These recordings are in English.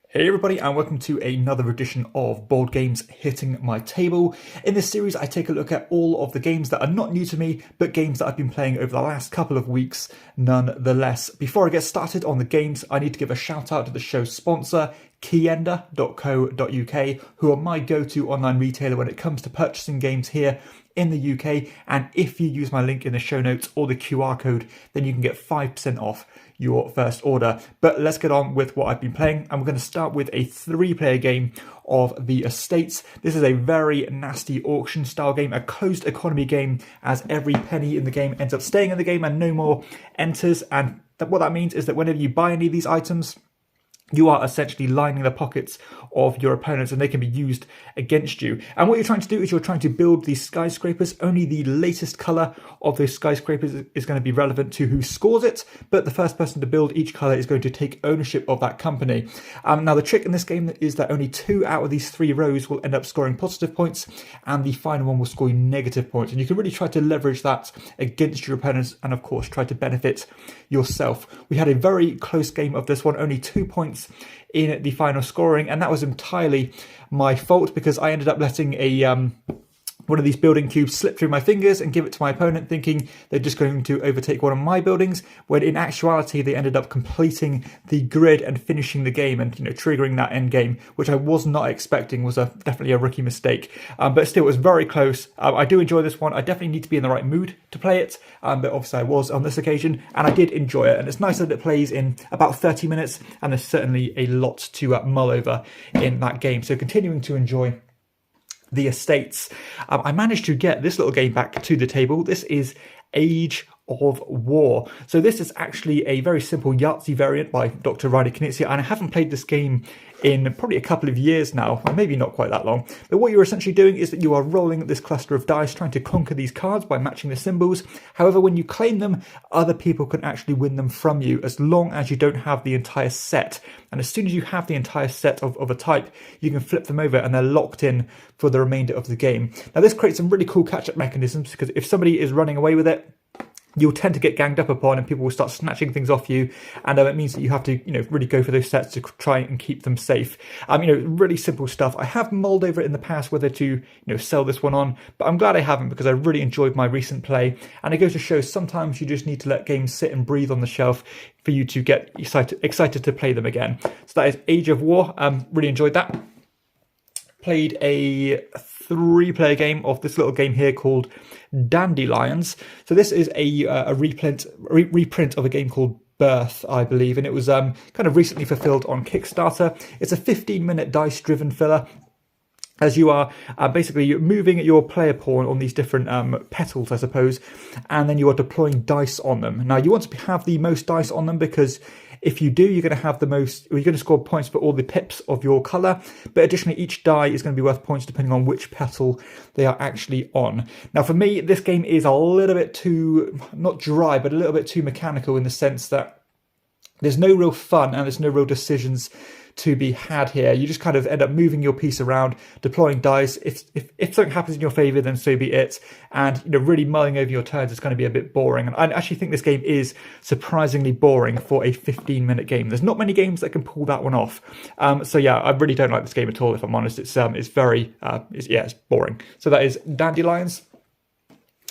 Hey everybody, and welcome to another edition of Board Games Hitting My Table. In this series I take a look at all of the games that are not new to me, but games that I've been playing over the last couple of weeks nonetheless. Before I get started on the games, I need to give a shout out to the show's sponsor, KIENDA.co.uk, who are my go-to online retailer when it comes to purchasing games here in the UK. And if you use my link in the show notes or the QR code, then you can get 5% off your first order. But let's get on with what I've been playing, and we're going to start with a 3-player game of the Estates. This is a very nasty auction style game, a closed economy game, as every penny in the game ends up staying in the game and no more enters. And what that means is that whenever you buy any of these items, you are essentially lining the pockets of your opponents and they can be used against you. And what you're trying to do is you're trying to build these skyscrapers. Only the latest colour of those skyscrapers is going to be relevant to who scores it, but the first person to build each colour is going to take ownership of that company. Now the trick in this game is that only 2 out of these 3 rows will end up scoring positive points, and the final one will score negative points. And you can really try to leverage that against your opponents and of course try to benefit yourself. We had a very close game of this one, only 2 points in the final scoring, and that was entirely my fault because I ended up letting a one of these building cubes slip through my fingers and give it to my opponent, thinking they're just going to overtake one of my buildings, when in actuality they ended up completing the grid and finishing the game and triggering that end game, which I was not expecting. Was definitely a rookie mistake, but still it was very close. I do enjoy this one. I definitely need to be in the right mood to play it, but obviously I was on this occasion and I did enjoy it, and it's nice that it plays in about 30 minutes and there's certainly a lot to mull over in that game. So continuing to enjoy the Estates. I managed to get this little game back to the table. This is Age of War. So this is actually a very simple Yahtzee variant by Dr. Riley Knizia, and I haven't played this game in probably a couple of years now, or maybe not quite that long. But what you're essentially doing is that you are rolling this cluster of dice, trying to conquer these cards by matching the symbols. However, when you claim them, other people can actually win them from you, as long as you don't have the entire set. And as soon as you have the entire set of a type, you can flip them over and they're locked in for the remainder of the game. Now this creates some really cool catch-up mechanisms, because if somebody is running away with it, you'll tend to get ganged up upon and people will start snatching things off you, and it means that you have to really go for those sets to try and keep them safe. Really simple stuff. I have mulled over it in the past whether to sell this one on, but I'm glad I haven't, because I really enjoyed my recent play, and it goes to show sometimes you just need to let games sit and breathe on the shelf for you to get excited to play them again. So that is Age of War. Really enjoyed that. Played a 3-player game of this little game here called Dandelions. So this is a reprint of a game called Birth, I believe, and it was kind of recently fulfilled on Kickstarter. It's a 15-minute dice-driven filler, as you are basically moving your player pawn on these different petals, I suppose, and then you are deploying dice on them. Now you want to have the most dice on them, because if you do, you're going to have the most, or you're going to score points for all the pips of your colour, but additionally each die is going to be worth points depending on which petal they are actually on. Now for me, this game is a little bit too, not dry, but a little bit too mechanical, in the sense that there's no real fun and there's no real decisions to be had here. You just kind of end up moving your piece around, deploying dice. If something happens in your favour, then so be it. And really mulling over your turns is going to be a bit boring. And I actually think this game is surprisingly boring for a 15-minute game. There's not many games that can pull that one off. So yeah, I really don't like this game at all, if I'm honest. It's very it's boring. So that is Dandelions.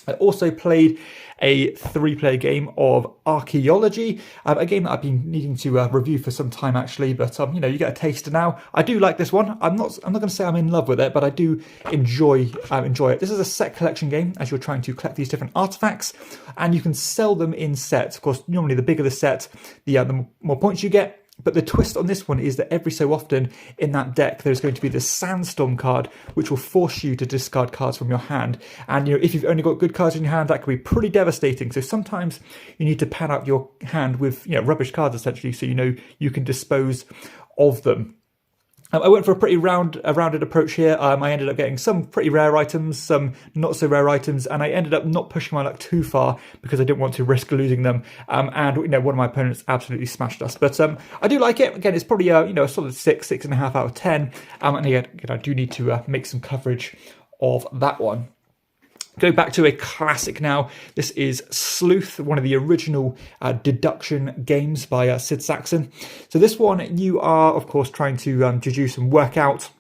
I also played a 3-player game of Archeology, a game that I've been needing to review for some time actually, but you get a taster now. I do like this one. I'm not going to say I'm in love with it, but I do enjoy it. This is a set collection game, as you're trying to collect these different artifacts, and you can sell them in sets. Of course, normally the bigger the set, the more points you get. But the twist on this one is that every so often in that deck, there's going to be this sandstorm card, which will force you to discard cards from your hand. And if you've only got good cards in your hand, that can be pretty devastating. So sometimes you need to pad out your hand with rubbish cards, essentially, so you can dispose of them. I went for a pretty rounded approach here. I ended up getting some pretty rare items, some not so rare items, and I ended up not pushing my luck too far because I didn't want to risk losing them. And one of my opponents absolutely smashed us. But I do like it. Again, it's probably a solid 6.5 out of 10. And again, I do need to make some coverage of that one. Go back to a classic now. This is Sleuth, one of the original deduction games by Sid Sackson. So this one, you are, of course, trying to deduce and work out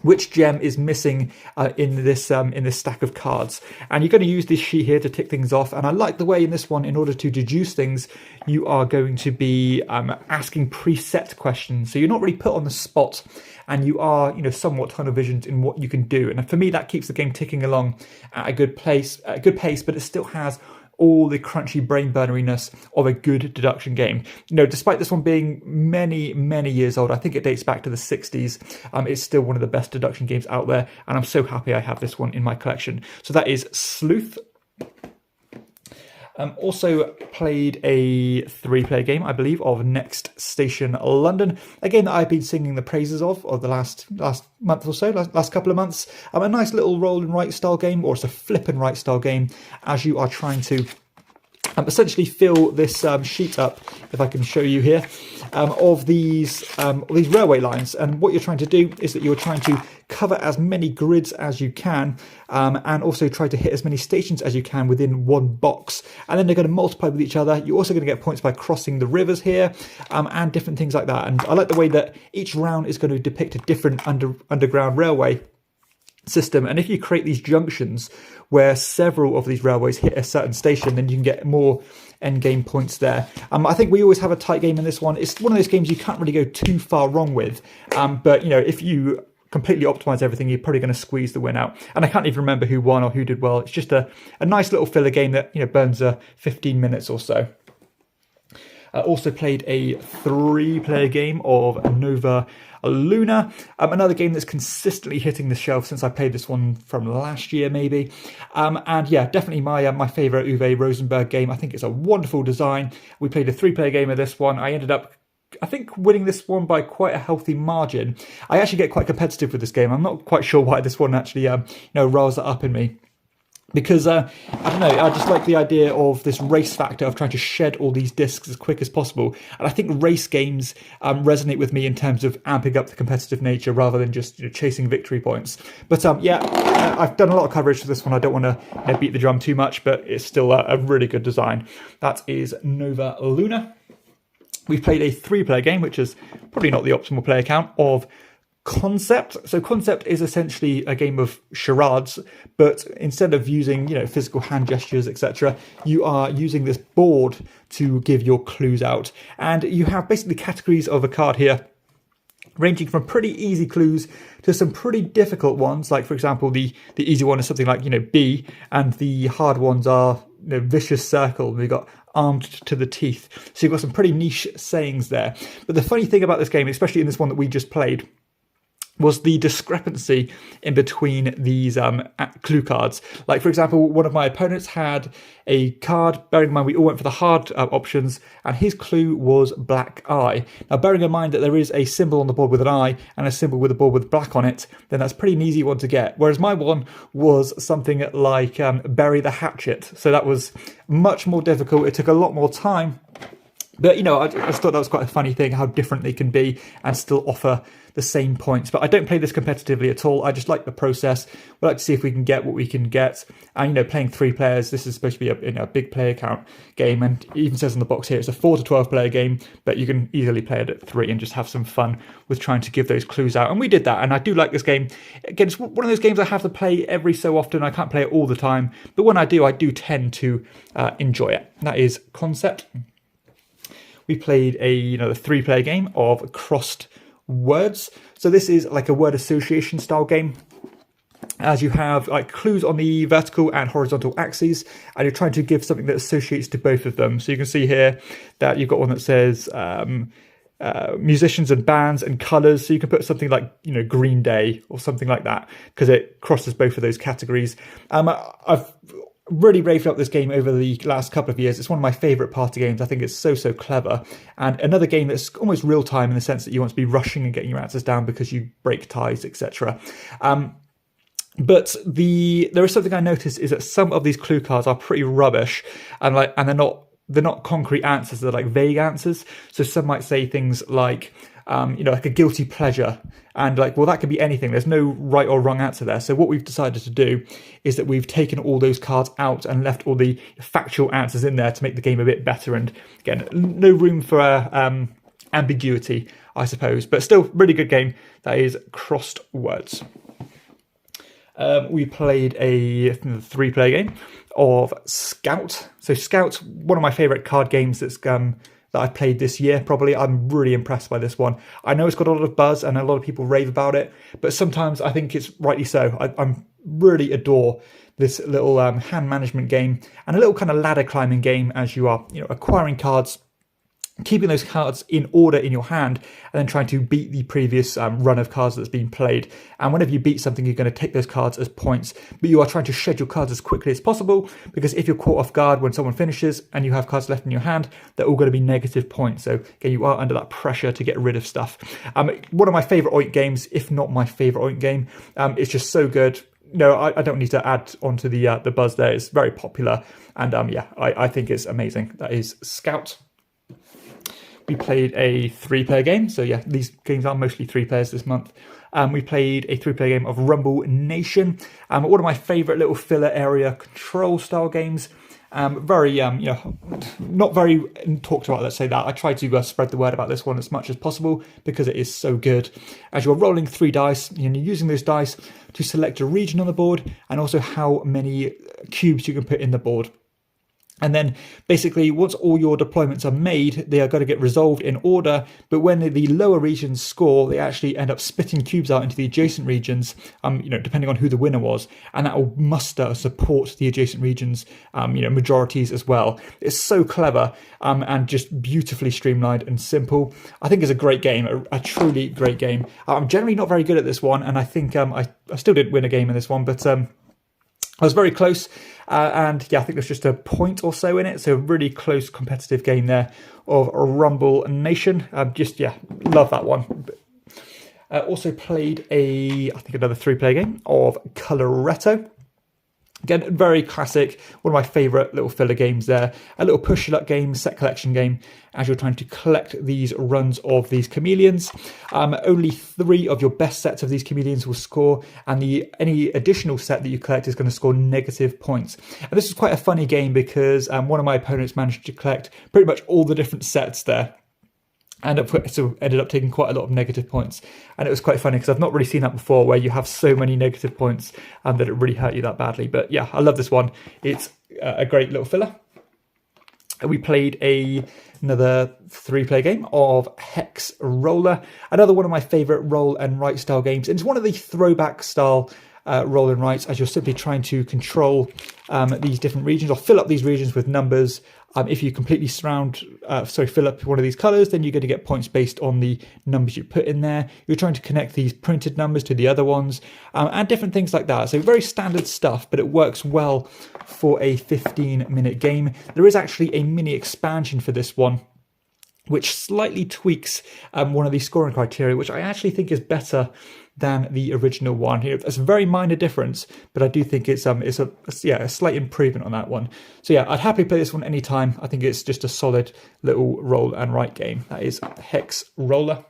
which gem is missing in this stack of cards. And you're going to use this sheet here to tick things off. And I like the way in this one, in order to deduce things, you are going to be asking preset questions. So you're not really put on the spot, and you are, somewhat tunnel visioned in what you can do. And for me, that keeps the game ticking along at a good pace, but it still has all the crunchy brain burneriness of a good deduction game. Despite this one being many, many years old, I think it dates back to the 60s, it's still one of the best deduction games out there, and I'm so happy I have this one in my collection. So that is Sleuth. Also played a 3-player game, I believe, of Next Station London, a game that I've been singing the praises of the last month or so, last couple of months. A nice little roll and write style game, or it's a flip and write style game, as you are trying to essentially fill this sheet up, if I can show you here, of these railway lines. And what you're trying to do is that you're trying to cover as many grids as you can, and also try to hit as many stations as you can within one box. And then they're going to multiply with each other. You're also going to get points by crossing the rivers here, and different things like that. And I like the way that each round is going to depict a different underground railway system. And if you create these junctions where several of these railways hit a certain station, then you can get more end game points there. I think we always have a tight game in this one. It's one of those games you can't really go too far wrong with, but if you completely optimize everything, you're probably going to squeeze the win out. And I can't even remember who won or who did well. It's just a nice little filler game that burns 15 minutes or so. Also played a 3-player game of Nova Luna, another game that's consistently hitting the shelf since I played this one from last year, maybe. And yeah, definitely my favourite Uwe Rosenberg game. I think it's a wonderful design. We played a 3-player game of this one. I ended up, I think, winning this one by quite a healthy margin. I actually get quite competitive with this game. I'm not quite sure why this one actually riles it up in me. Because, I don't know, I just like the idea of this race factor of trying to shed all these discs as quick as possible. And I think race games resonate with me in terms of amping up the competitive nature rather than just chasing victory points. But yeah, I've done a lot of coverage for this one. I don't want to beat the drum too much, but it's still a really good design. That is Nova Luna. We've played a 3-player game, which is probably not the optimal player count, of Concept. So Concept is essentially a game of charades, but instead of using physical hand gestures, etc., you are using this board to give your clues out. And you have basically categories of a card here, ranging from pretty easy clues to some pretty difficult ones. Like, for example, the easy one is something like B, and the hard ones are vicious circle. We've got armed to the teeth. So you've got some pretty niche sayings there. But the funny thing about this game, especially in this one that we just played, was the discrepancy in between these clue cards. Like, for example, one of my opponents had a card, bearing in mind we all went for the hard options, and his clue was black eye. Now, bearing in mind that there is a symbol on the board with an eye and a symbol with a board with black on it, then that's pretty an easy one to get. Whereas my one was something like bury the hatchet. So that was much more difficult. It took a lot more time. But, I just thought that was quite a funny thing, how different they can be and still offer the same points. But I don't play this competitively at all. I just like the process. We like to see if we can get what we can get. And, playing 3 players, this is supposed to be a big player count game. And it even says on the box here, it's a 4 to 12 player game, but you can easily play it at 3 and just have some fun with trying to give those clues out. And we did that. And I do like this game. Again, it's one of those games I have to play every so often. I can't play it all the time. But when I do tend to enjoy it. That is Concept. We played another 3-player game of Crossed Words. So this is like a word association style game, as you have like clues on the vertical and horizontal axes, and you're trying to give something that associates to both of them. So you can see here that you've got one that says musicians and bands and colours. So you can put something like Green Day or something like that, because it crosses both of those categories. I've really raved up this game over the last couple of years. It's one of my favourite party games. I think it's so there. And another game that's almost real time in the sense that you want to be rushing and getting your answers down because you break ties, etc. But there is something I noticed is that some of these clue cards are pretty rubbish, and they're not concrete answers. They're like vague answers. So some might say things like like a guilty pleasure. And like, well, that could be anything. There's no right or wrong answer there. So what we've decided to do is that we've taken all those cards out and left all the factual answers in there to make the game a bit better. And again, no room for ambiguity, I suppose, but still really good game. That is Crossed Words. We played a 3-player game of Scout. So Scout, one of my favourite card games that I've played this year, probably. I'm really impressed by this one. I know it's got a lot of buzz and a lot of people rave about it, but sometimes I think it's rightly so. I really adore this little hand management game and a little kind of ladder climbing game as you are, acquiring cards, keeping those cards in order in your hand, and then trying to beat the previous run of cards that's been played. And whenever you beat something, you're going to take those cards as points, but you are trying to shed your cards as quickly as possible, because if you're caught off guard when someone finishes and you have cards left in your hand, they're all going to be negative points. So again, you are under that pressure to get rid of stuff. One of my favourite Oink games, if not my favourite Oink game. It's just so good. No, I don't need to add onto the buzz there. It's very popular, and I think it's amazing. That is Scout. We played a 3-player game. So yeah, these games are mostly 3 players this month. We played a 3-player game of Rumble Nation. One of my favourite little filler area control style games. Very, not very talked about, let's say that. I try to spread the word about this one as much as possible because it is so good. As you're rolling 3 dice, you're using those dice to select a region on the board and also how many cubes you can put in the board. And then basically once all your deployments are made, they are going to get resolved in order. But when the lower regions score, they actually end up spitting cubes out into the adjacent regions, depending on who the winner was. And that will muster or support the adjacent regions, majorities as well. It's so clever and just beautifully streamlined and simple. I think it's a great game, a truly great game. I'm generally not very good at this one. And I think I still didn't win a game in this one, but I was very close. And yeah, I think there's just a point or so in it. So a really close competitive game there of Rumble Nation. Love that one. Also played another 3-player game of Coloretto. Again, very classic, one of my favourite little filler games there. A little push-your-luck game, set collection game, as you're trying to collect these runs of these chameleons. Only 3 of your best sets of these chameleons will score, and any additional set that you collect is going to score negative points. And this is quite a funny game because one of my opponents managed to collect pretty much all the different sets there. And ended up taking quite a lot of negative points. And it was quite funny because I've not really seen that before, where you have so many negative points that it really hurt you that badly. But yeah, I love this one. It's a great little filler. We played another 3-player game of Hex Roller. Another one of my favourite roll and write style games. And it's one of the throwback style roll and writes, as you're simply trying to control these different regions or fill up these regions with numbers. If you completely fill up one of these colours, then you're going to get points based on the numbers you put in there. You're trying to connect these printed numbers to the other ones and different things like that. So very standard stuff, but it works well for a 15-minute game. There is actually a mini expansion for this one, which slightly tweaks one of these scoring criteria, which I actually think is better than the original one. It's a very minor difference, but I do think it's a slight improvement on that one. So yeah, I'd happily play this one anytime. I think it's just a solid little roll and write game. That is Hex Roller.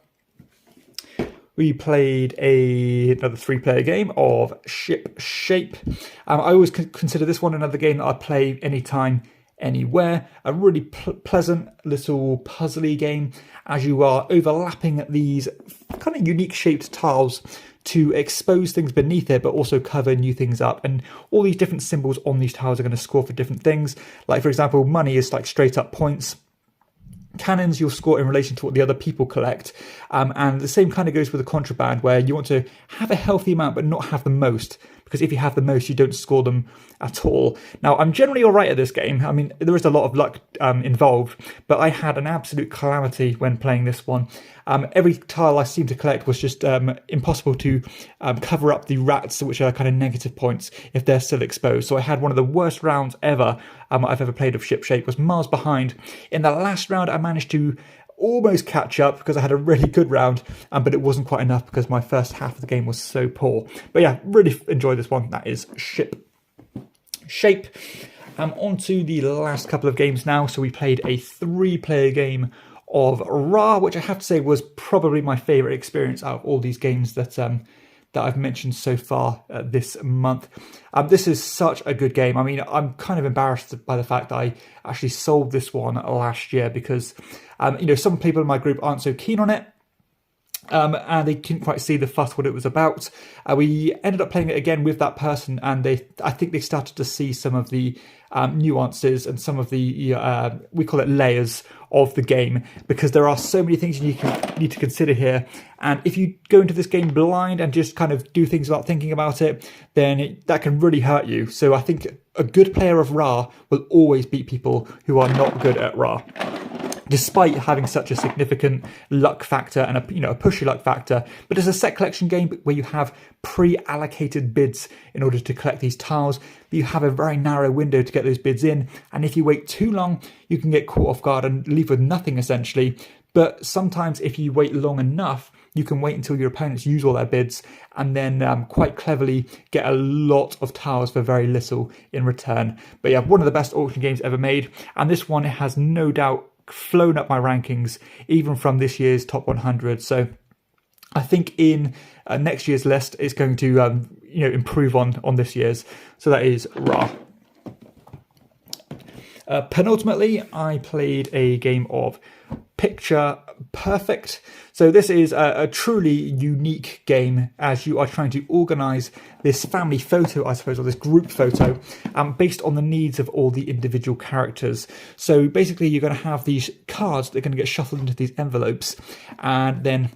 We played another 3-player game of Ship Shape. I always consider this one another game that I'd play anytime, anywhere. A really pleasant little puzzly game as you are overlapping these kind of unique shaped tiles to expose things beneath it, but also cover new things up. And all these different symbols on these tiles are going to score for different things. Like, for example, money is like straight up points. Cannons you'll score in relation to what the other people collect. And the same kind of goes with the contraband, where you want to have a healthy amount but not have the most, because if you have the most, you don't score them at all. Now, I'm generally all right at this game. I mean, there is a lot of luck involved, but I had an absolute calamity when playing this one. Every tile I seemed to collect was just impossible to cover up the rats, which are kind of negative points if they're still exposed. So I had one of the worst rounds ever I've ever played of Ship Shape. Was miles behind. In the last round, I managed to almost catch up because I had a really good round, but it wasn't quite enough because my first half of the game was so poor. But yeah, really enjoyed this one. That is Ship Shape. On to the last couple of games now. So we played a 3-player game of Ra, which I have to say was probably my favourite experience out of all these games that I've mentioned so far this month. This is such a good game. I mean, I'm kind of embarrassed by the fact that I actually sold this one last year because, some people in my group aren't so keen on it. And they couldn't quite see the fuss what it was about. We ended up playing it again with that person, and I think they started to see some of the nuances and some of the we call it layers of the game, because there are so many things you need to consider here. And if you go into this game blind and just kind of do things without thinking about it, then that can really hurt you. So I think a good player of Ra will always beat people who are not good at Ra, despite having such a significant luck factor and a pushy luck factor. But it's a set collection game where you have pre-allocated bids in order to collect these tiles. You have a very narrow window to get those bids in, and if you wait too long, you can get caught off guard and leave with nothing essentially. But sometimes if you wait long enough, you can wait until your opponents use all their bids and then quite cleverly get a lot of tiles for very little in return. But yeah, one of the best auction games ever made, and this one has no doubt flown up my rankings even from this year's top 100. So I think in next year's list it's going to improve on this year's. So that is Ra. Penultimately, I played a game of Picture Perfect. So this is a truly unique game as you are trying to organise this family photo, I suppose, or this group photo, based on the needs of all the individual characters. So basically you're going to have these cards that are going to get shuffled into these envelopes, and then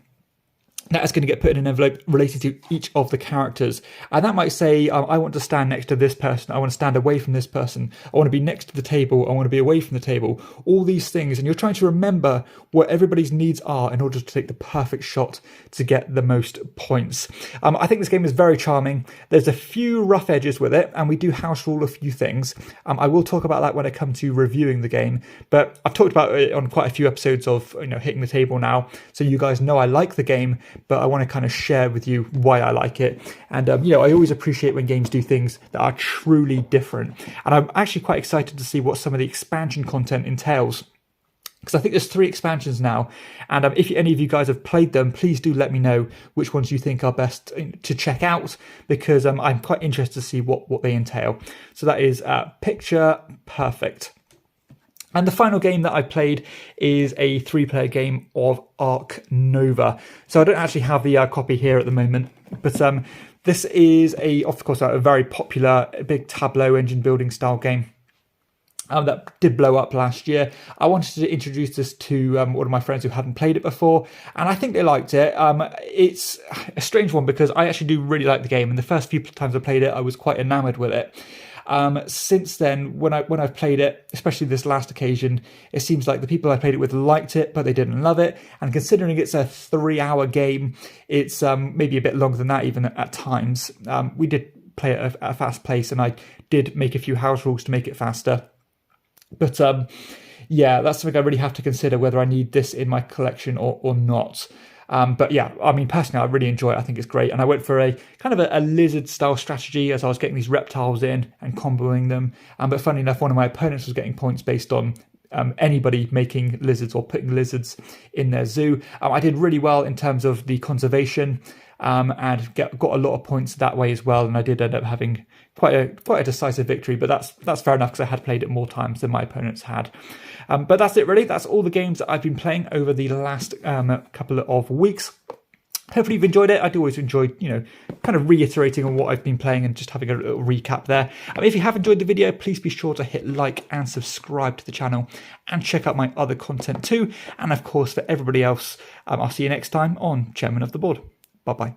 that is going to get put in an envelope related to each of the characters. And that might say, I want to stand next to this person, I want to stand away from this person, I want to be next to the table, I want to be away from the table, all these things. And you're trying to remember what everybody's needs are in order to take the perfect shot to get the most points. I think this game is very charming. There's a few rough edges with it, and we do house rule a few things. I will talk about that when I come to reviewing the game, but I've talked about it on quite a few episodes of Hitting the Table now, so you guys know I like the game, but I want to kind of share with you why I like it. And I always appreciate when games do things that are truly different, and I'm actually quite excited to see what some of the expansion content entails, because I think there's 3 expansions now, and if any of you guys have played them, please do let me know which ones you think are best to check out, because I'm quite interested to see what they entail. So that is Picture Perfect. And the final game that I played is a 3-player game of Arc Nova. So I don't actually have the copy here at the moment, but this is of course a very popular big tableau engine building style game that did blow up last year. I wanted to introduce this to one of my friends who hadn't played it before, and I think they liked it. It's a strange one because I actually do really like the game, and the first few times I played it I was quite enamoured with it. Since then, when I've played it, especially this last occasion, it seems like the people I played it with liked it, but they didn't love it. And considering it's a 3-hour game, it's maybe a bit longer than that even at times. We did play it at a fast pace, and I did make a few house rules to make it faster. But yeah, that's something I really have to consider, whether I need this in my collection or not. But yeah, I mean, personally, I really enjoy it. I think it's great. And I went for a kind of a lizard style strategy as I was getting these reptiles in and comboing them. But funny enough, one of my opponents was getting points based on anybody making lizards or putting lizards in their zoo. I did really well in terms of the conservation, and got a lot of points that way as well. And I did end up having quite a decisive victory, but that's fair enough because I had played it more times than my opponents had. But that's it really. That's all the games that I've been playing over the last couple of weeks. Hopefully you've enjoyed it. I do always enjoy, kind of reiterating on what I've been playing and just having a little recap there. If you have enjoyed the video, please be sure to hit like and subscribe to the channel and check out my other content too. And of course, for everybody else, I'll see you next time on Chairman of the Board. Bye-bye.